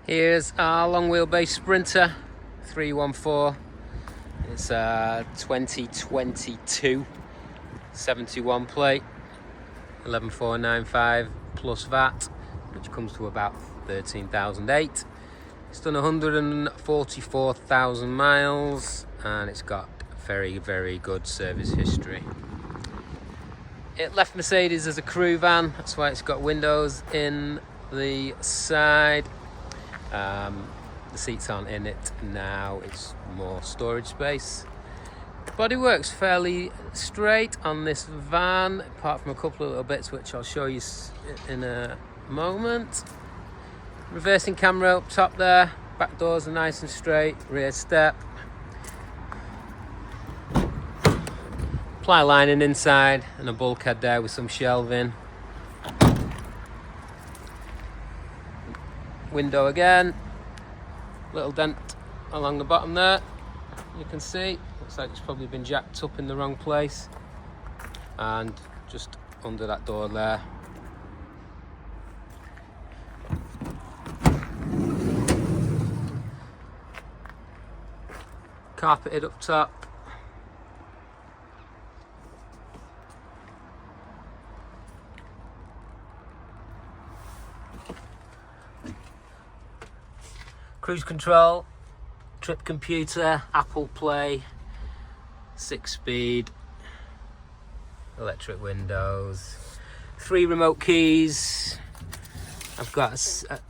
Here's our long wheelbase Sprinter 314. It's a 2022 71 plate, 11495 plus VAT, which comes to about 13,008. It's done 144,000 miles and it's got very good service history. It left Mercedes as a crew van, that's why it's got windows in the side. The seats aren't in it now, it's more storage space. Body works fairly straight on this van, apart from a couple of little bits which I'll show you in a moment. Reversing camera up top there, back doors are nice and straight, rear step. Ply lining inside and a bulkhead there with some shelving. Window again, little dent along the bottom there, you can see, looks like it's probably been jacked up in the wrong place, and just under that door there. Carpeted up top. Cruise control, trip computer, Appleplay, 6-speed, electric windows, 3 remote keys. I've got a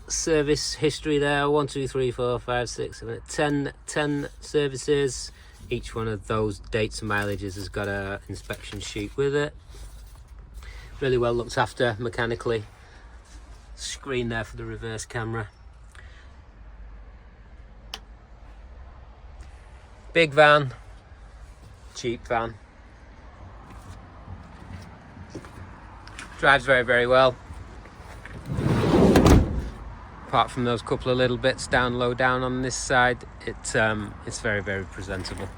service history there, 1, 2, 3, 4, 5, 6, 7, 10 services. Each one of those dates and mileages has got an inspection sheet with it. Really well looked after mechanically. Screen there for the reverse camera. Big van, cheap van. Drives very well. Apart from those couple of little bits low down on this side, it's very presentable.